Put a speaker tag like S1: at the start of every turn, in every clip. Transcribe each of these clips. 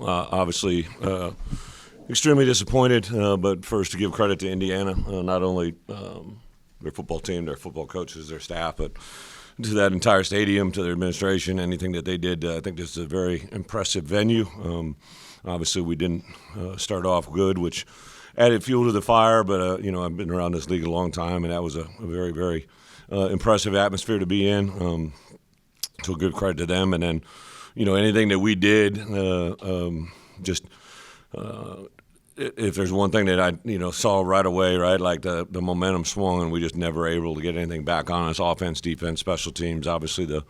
S1: obviously extremely disappointed, but first to give credit to Indiana, not only their football team, their football coaches, their staff, but to that entire stadium, to their administration, anything that they did. I think this is a very impressive venue. Obviously, we didn't start off good, which added fuel to the fire, but, I've been around this league a long time, and that was a very, very impressive atmosphere to be in. So good credit to them. And then, anything that we did, if there's one thing that I, saw right away, right, like the momentum swung and we just never able to get anything back on us, offense, defense, special teams. Obviously the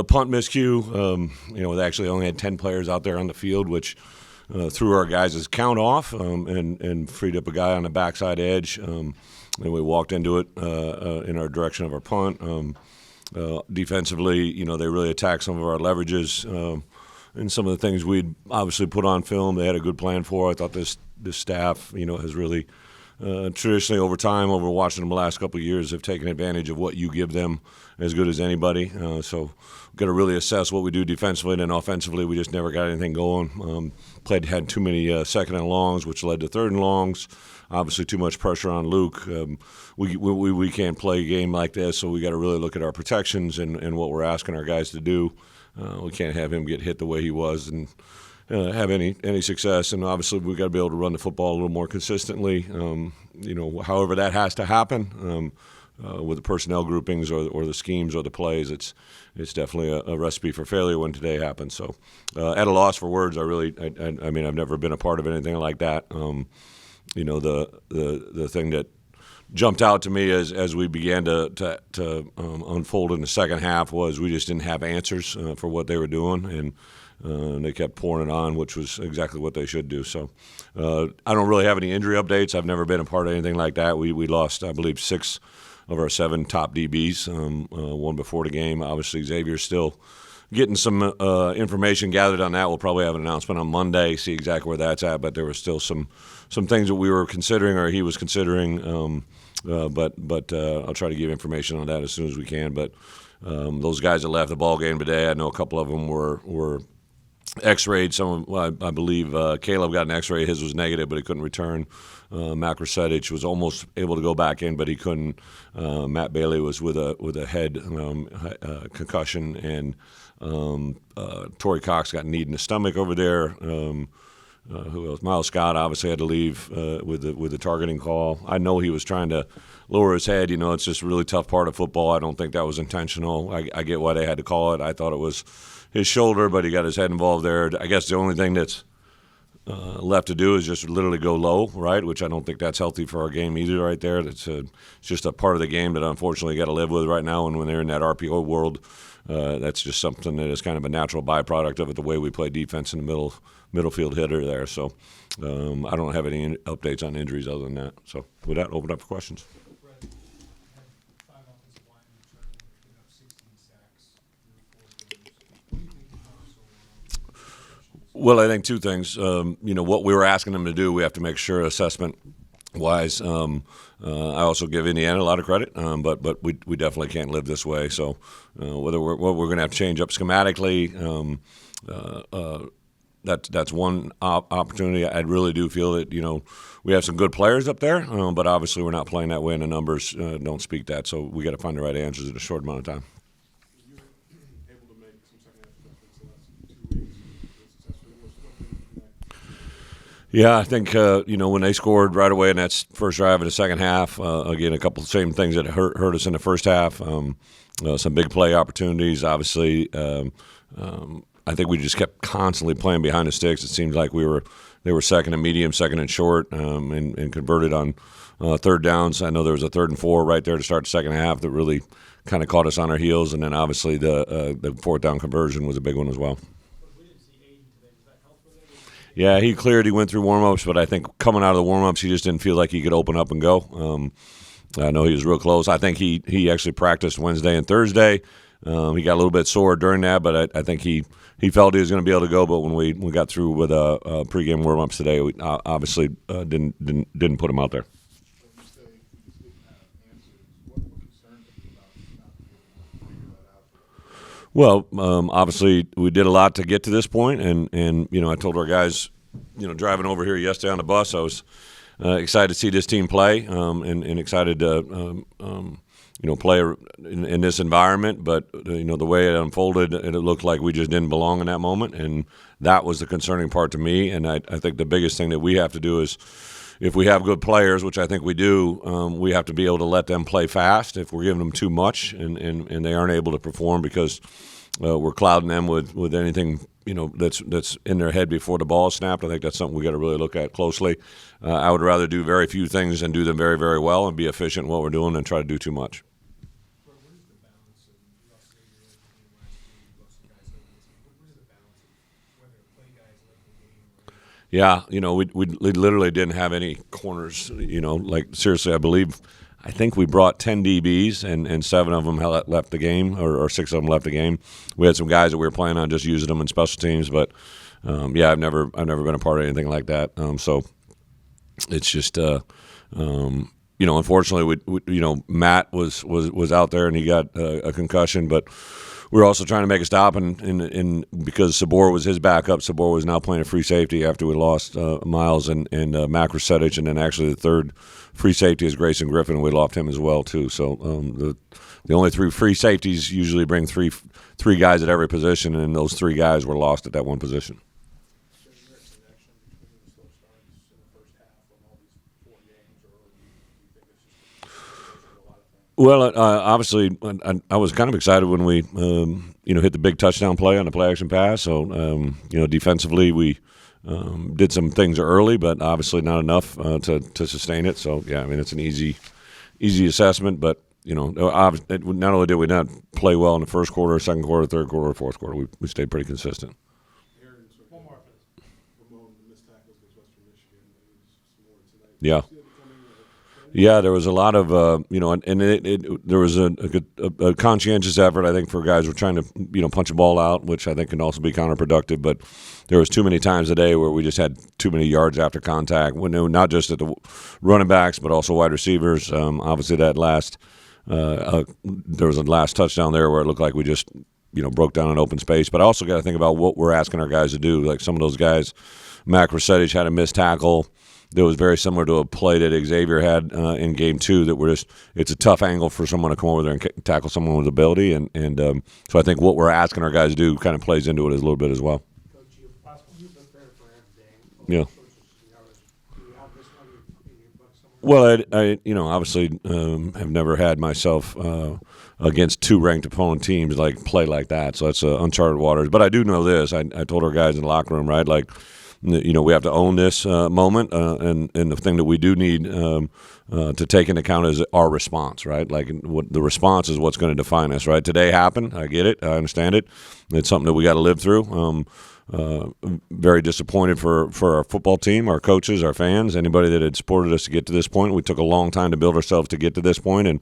S1: punt miscue, they actually only had 10 players out there on the field, which threw our guys' count off and freed up a guy on the backside edge. And we walked into it in our direction of our punt. Defensively, they really attacked some of our leverages. And some of the things we'd obviously put on film, they had a good plan for. I thought this staff, has really traditionally over time, over watching them the last couple of years, have taken advantage of what you give them as good as anybody. So we've got to really assess what we do defensively, and then offensively we just never got anything going. Had too many second and longs, which led to third and longs. Obviously too much pressure on Luke. We can't play a game like this, so we got to really look at our protections and what we're asking our guys to do. We can't have him get hit the way he was and have any success. And obviously we've got to be able to run the football a little more consistently. However that has to happen with the personnel groupings or the schemes or the plays, it's definitely a recipe for failure when today happens. So at a loss for words, I mean, I've never been a part of anything like that. The thing that jumped out to me as we began to unfold in the second half was we just didn't have answers for what they were doing, and they kept pouring it on, which was exactly what they should do. So I don't really have any injury updates. I've never been a part of anything like that. We lost, I believe, 6 of our 7 top DBs, one before the game. Obviously, Xavier's still getting some information gathered on that. We'll probably have an announcement on Monday, see exactly where that's at. But there were still some things that we were considering, or he was considering. But I'll try to give information on that as soon as we can. But those guys that left the ball game today, I know a couple of them were X-rayed. I believe Caleb got an X-ray. His was negative, but he couldn't return. Matt Krasedic was almost able to go back in, but he couldn't. Matt Bailey was with a head concussion, and Torrey Cox got kneed in the stomach over there. Who else? Miles Scott obviously had to leave with the targeting call. I know he was trying to lower his head. It's just a really tough part of football. I don't think that was intentional. I get why they had to call it. I thought it was his shoulder, but he got his head involved there. I guess the only thing that's left to do is just literally go low, right, which I don't think that's healthy for our game either right there. It's just a part of the game that unfortunately you got to live with right now, and when they're in that RPO world, that's just something that is kind of a natural byproduct of it, the way we play defense in the middle field hitter there. So I don't have any updates on injuries other than that. So with that, open up for questions.
S2: Brett, you had 5 offensive linemen returning, 16 sacks through 4 games. What do you think you've done so well?
S1: Well, I think 2 things. What we were asking them to do, we have to make sure assessment-wise. I also give Indiana a lot of credit, but we definitely can't live this way. So what we're going to have to change up schematically, that's one opportunity. I really do feel that we have some good players up there, but obviously we're not playing that way, and the numbers don't speak that. So we got to find the right answers in a short amount of time.
S2: You were able to make some second half adjustments the last 2 weeks. Successfully, what's from that?
S1: Yeah, I think when they scored right away in that first drive in the second half, again a couple of the same things that hurt us in the first half. Some big play opportunities, obviously. I think we just kept constantly playing behind the sticks. It seems like they were second and medium, second and short, and converted on third downs. I know there was a 3rd and 4 right there to start the second half that really kind of caught us on our heels, and then obviously the 4th down conversion was a big one as well.
S2: We didn't see Aiden today. Was that helpful?
S1: Yeah, he cleared. He went through warm-ups, but I think coming out of the warm-ups, he just didn't feel like he could open up and go. I know he was real close. I think he actually practiced Wednesday and Thursday. He got a little bit sore during that, but I think he felt he was going to be able to go. But when we got through with pregame warm-ups today, we obviously didn't put him out there.
S2: When you say you didn't have answers, what concerns you about not being able to figure that out?
S1: Well, obviously we did a lot to get to this point, and I told our guys, driving over here yesterday on the bus, I was excited to see this team play, and excited to play in this environment. But the way it unfolded, it looked like we just didn't belong in that moment, and that was the concerning part to me. And I think the biggest thing that we have to do is, if we have good players, which I think we do, we have to be able to let them play fast. If we're giving them too much and they aren't able to perform because we're clouding them with anything that's in their head before the ball is snapped, I think that's something we got to really look at closely. I would rather do very few things and do them very, very well and be efficient in what we're doing than try to do too much.
S2: What is the balance of, you also say you're in the game last year, you lost some guys late in this game. What is the balance of whether to play guys late in the game or?
S1: Yeah, we literally didn't have any corners. I think we brought 10 DBs and 7 of them left the game, or 6 of them left the game. We had some guys that we were planning on just using them in special teams, but I've never been a part of anything like that. So it's just unfortunately, Matt was out there and he got a concussion, but we were also trying to make a stop, and because Sabor was his backup, Sabor was now playing a free safety after we lost Miles and Mac Rusetich, and then actually the third free safety is Grayson Griffin, and we lost him as well too. So the only 3 free safeties usually bring three guys at every position, and those 3 guys were lost at that one position. Well, obviously, I was kind of excited when we, hit the big touchdown play on the play action pass. So, defensively, we did some things early, but obviously not enough to sustain it. So, yeah, it's an easy assessment. But not only did we not play well in the first quarter, second quarter, third quarter, fourth quarter, we stayed pretty consistent.
S2: One more, please.
S3: Ramon, the missed tackles against Western Michigan, some more tonight.
S1: Yeah. Yeah, there was a lot of, there was a conscientious effort, I think, for guys who were trying to, punch a ball out, which I think can also be counterproductive. But there was too many times a day where we just had too many yards after contact, not just at the running backs, but also wide receivers. Obviously, there was a last touchdown there where it looked like we just, broke down an open space. But I also got to think about what we're asking our guys to do. Like some of those guys, Mac Rusetich had a missed tackle that was very similar to a play that Xavier had in game 2 that it's a tough angle for someone to come over there and tackle someone with ability. And so I think what we're asking our guys to do kind of plays into it a little bit as well.
S2: Coach, you've prepared for everything.
S1: Yeah.
S2: Do you have this one in your book somewhere?
S1: Well, I obviously have never had myself against 2 ranked opponent teams play like that. So that's uncharted waters. But I do know this. I told our guys in the locker room, right, we have to own this moment, and the thing that we do need to take into account is our response, right? The response is what's going to define us, right? Today happened. I get it. I understand it. It's something that we got to live through. Very disappointed for our football team, our coaches, our fans, anybody that had supported us to get to this point. We took a long time to build ourselves to get to this point, and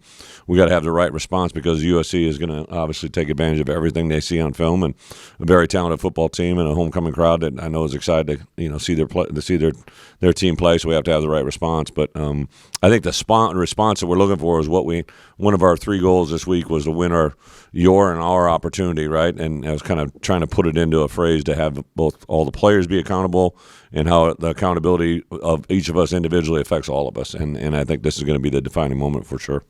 S1: we got to have the right response because USC is going to obviously take advantage of everything they see on film, and a very talented football team and a homecoming crowd that I know is excited to see their team play. So we have to have the right response. But I think the response that we're looking for is one of our 3 goals this week was to win your and our opportunity, right? And I was kind of trying to put it into a phrase to have both all the players be accountable and how the accountability of each of us individually affects all of us. And I think this is going to be the defining moment for sure.